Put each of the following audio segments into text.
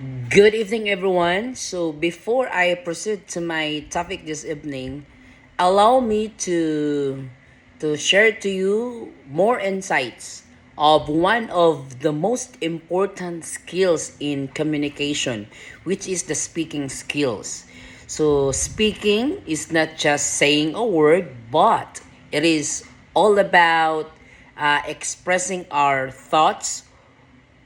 Good evening, everyone. So, before I proceed to my topic this evening, allow me to share to you more insights of one of the most important skills in communication, which is the speaking skills. So, speaking is not just saying a word, but it is all about expressing our thoughts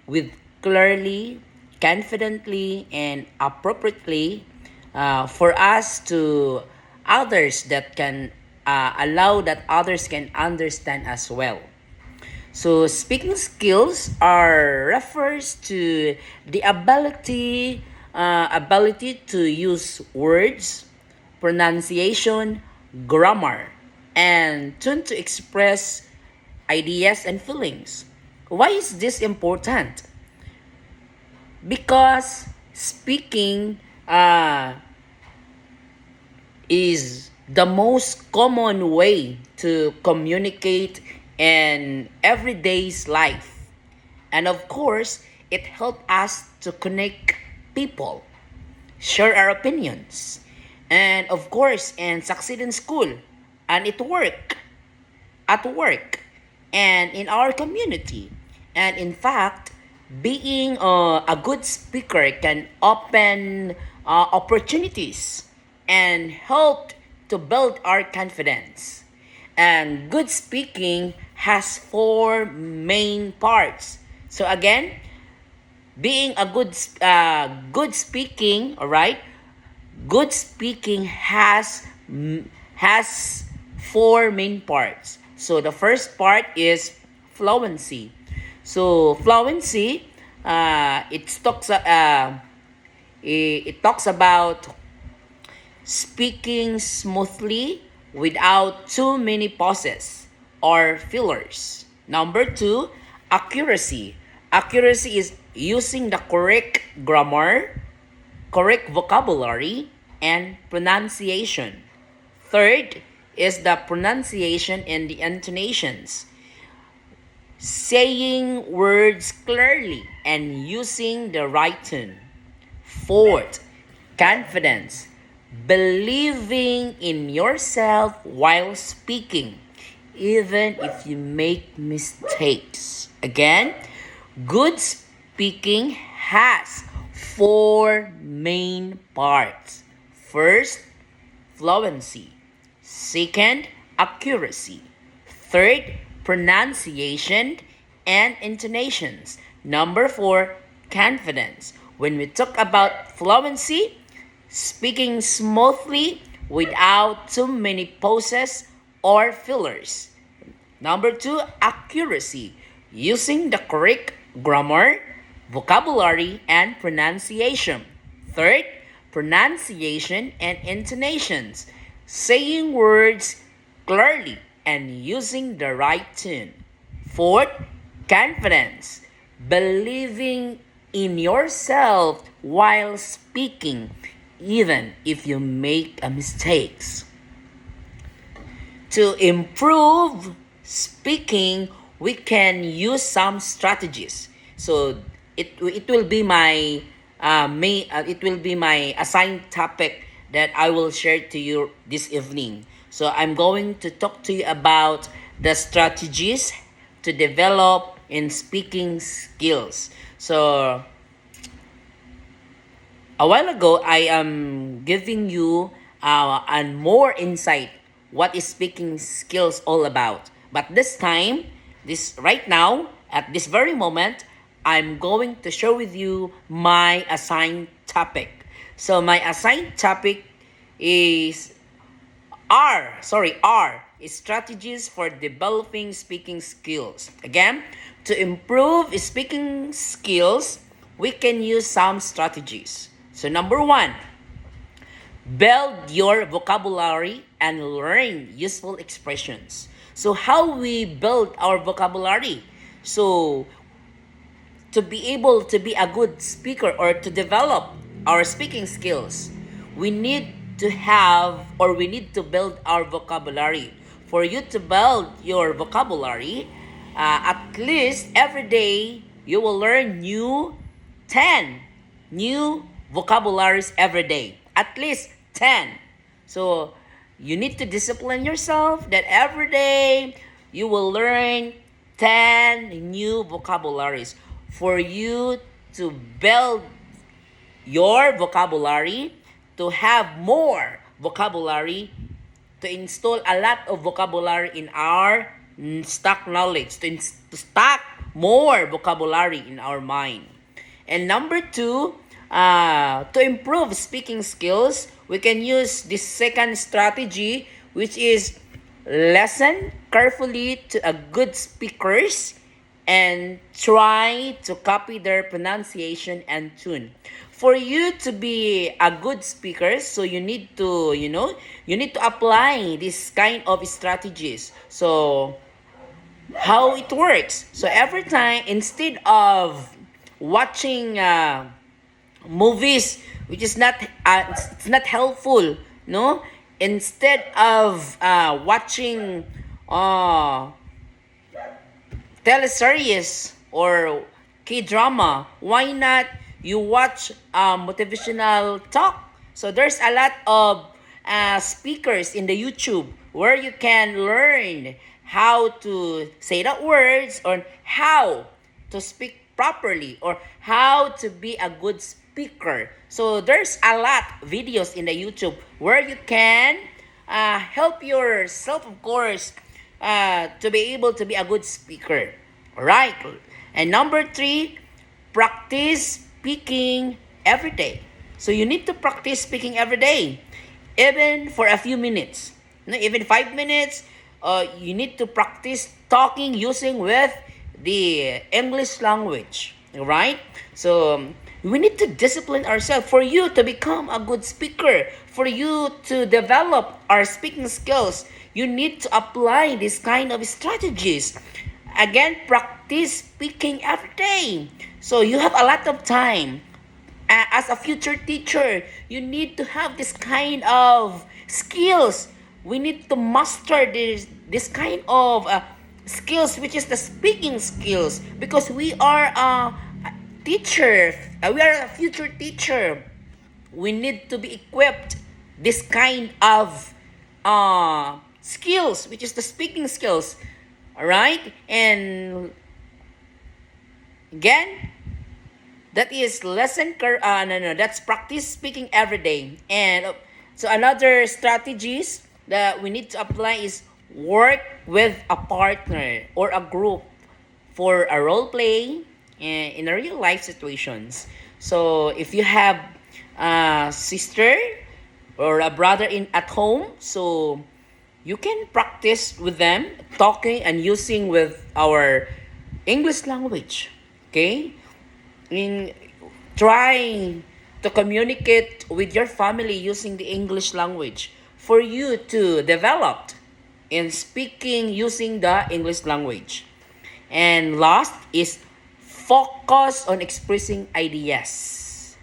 with clearly, confidently, and appropriately for us to others that can allow that others can understand as well. So speaking skills are refers to the ability to use words, pronunciation, grammar, and tune to express ideas and feelings. Why is this important? Because speaking is the most common way to communicate in everyday's life. And of course, it helps us to connect people, share our opinions, and of course, and succeed in school and at work, and in our community. And in fact, being a good speaker can open opportunities and help to build our confidence. And good speaking has four main parts. So again, being a good speaking, all right, good speaking has four main parts. So the first part is fluency. So fluency, it talks about speaking smoothly without too many pauses or fillers. Number two, accuracy. Accuracy is using the correct grammar, correct vocabulary, and pronunciation. Third is the pronunciation and the intonations, saying words clearly and using the right tone. Fourth, confidence, believing in yourself while speaking, even if you make mistakes. Again, good speaking has four main parts. First, fluency. Second, accuracy. Third, pronunciation and intonations. Number four, confidence. When we talk about fluency, speaking smoothly without too many pauses or fillers. Number two, accuracy. Using the correct grammar, vocabulary, and pronunciation. Third, pronunciation and intonations. Saying words clearly and using the right tone. Fourth, confidence. Believing in yourself while speaking, even if you make a mistakes. To improve speaking, we can use some strategies. So it will be my it will be my assigned topic that I will share to you this evening. So I'm going to talk to you about the strategies to develop in speaking skills. So a while ago, I am giving you and more insight what is speaking skills all about. But this time, this right now, at this very moment, I'm going to share with you my assigned topic. So my assigned topic is R is strategies for developing speaking skills. Again, to improve speaking skills, we can use some strategies. So number one, build your vocabulary and learn useful expressions. So how we build our vocabulary? So to be able to be a good speaker or to develop our speaking skills, we need to have or we need to build our vocabulary. For you to build your vocabulary, at least every day you will learn new 10. new vocabularies every day, at least 10. So you need to discipline yourself that every day you will learn 10 new vocabularies for you to build your vocabulary, to have more vocabulary, to install a lot of vocabulary in our stock knowledge, to stock more vocabulary in our mind. And number two, to improve speaking skills, we can use this second strategy, which is listen carefully to a good speakers and try to copy their pronunciation and tune. For you to be a good speaker, so you need to, you need to apply this kind of strategies. So how it works. So every time, instead of watching movies, which is not it's not helpful, no. Instead of watching uh, teleseries or K-drama, why not you watch motivational talk? So there's a lot of speakers in the YouTube where you can learn how to say the words or how to speak properly or how to be a good speaker. So there's a lot videos in the YouTube where you can help yourself, of course, to be able to be a good speaker. Right. And number three, practice speaking every day. So you need to practice speaking every day, even for a few minutes. Even 5 minutes, you need to practice talking using with the English language. Right? So we need to discipline ourselves for you to become a good speaker, for you to develop our speaking skills. You need to apply this kind of strategies. Again, practice speaking every day. So you have a lot of time. As a future teacher, you need to have this kind of skills. We need to master this kind of skills, which is the speaking skills, because we are a teacher. We are a future teacher. We need to be equipped this kind of skills, which is the speaking skills. All right, and again, that is that's practice speaking every day. And so another strategies that we need to apply is work with a partner or a group for a role play in a real life situations. So if you have a sister or a brother in at home, so you can practice with them talking and using with our English language. Okay? In trying to communicate with your family using the English language for you to develop in speaking using the English language. And last is focus on expressing ideas.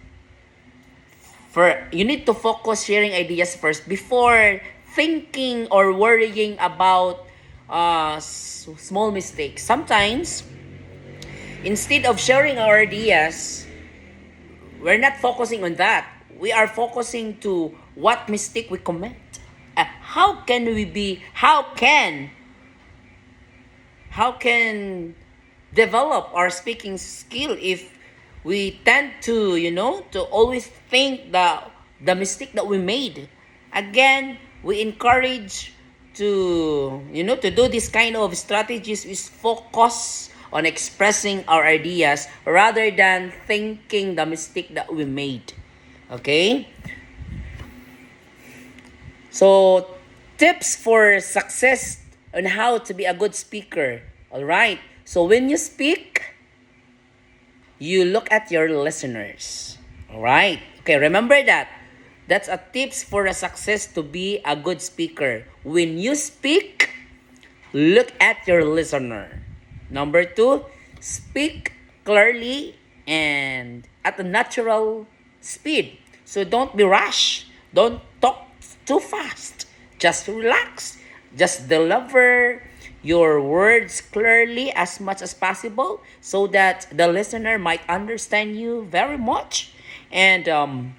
You need to focus sharing ideas first before thinking or worrying about small mistakes. Sometimes, instead of sharing our ideas, we're not focusing on that. We are focusing to what mistake we commit. How can develop our speaking skill if we tend to, to always think the mistake that we made. Again, we encourage to do this kind of strategies is focus on expressing our ideas rather than thinking the mistake that we made. Okay? So, tips for success on how to be a good speaker. All right. So, when you speak, you look at your listeners. All right. Okay, remember that. That's a tips for a success to be a good speaker. When you speak, look at your listener. Number two, speak clearly and at a natural speed. So don't be rushed. Don't talk too fast. Just relax. Just deliver your words clearly as much as possible so that the listener might understand you very much. and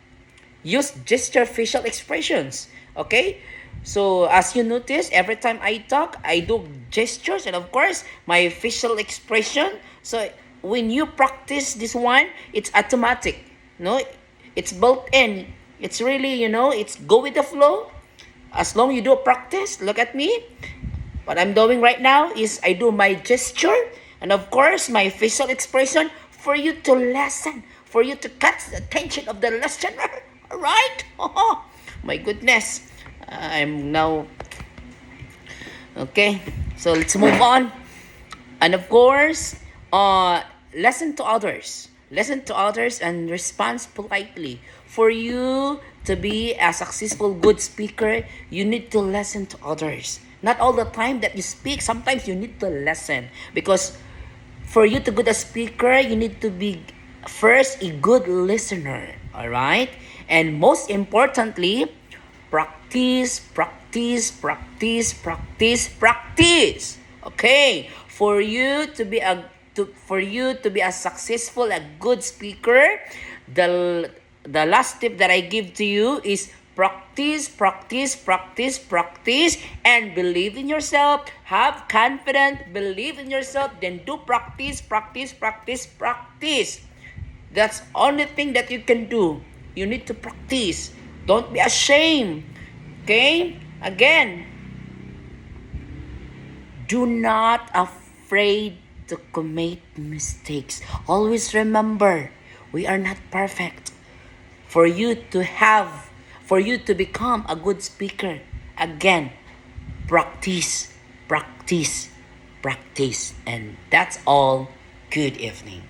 use gesture facial expressions. Okay? So as you notice, every time I talk, I do gestures and of course my facial expression. So when you practice this one, it's automatic. No, it's built in. It's really, it's go with the flow. As long you do practice, look at me. What I'm doing right now is I do my gesture and of course my facial expression for you to listen, for you to catch the attention of the listener. Alright? Oh, my goodness. I'm now okay. So let's move on. And of course, listen to others. Listen to others and respond politely. For you to be a successful, good speaker, you need to listen to others. Not all the time that you speak. Sometimes you need to listen because for you to be a speaker, you need to be first a good listener. All right, and most importantly, practice, practice, practice, practice, practice. Okay, for you to be a successful, a good speaker, the last tip that I give to you is practice, practice, practice, practice, and believe in yourself. Have confidence, believe in yourself, then do practice, practice, practice, practice. That's only thing that you can do. You need to practice. Don't be ashamed. Okay? Again, do not afraid to commit mistakes. Always remember, we are not perfect. For you to have, for you to become a good speaker, again, practice, practice, practice. And that's all. Good evening.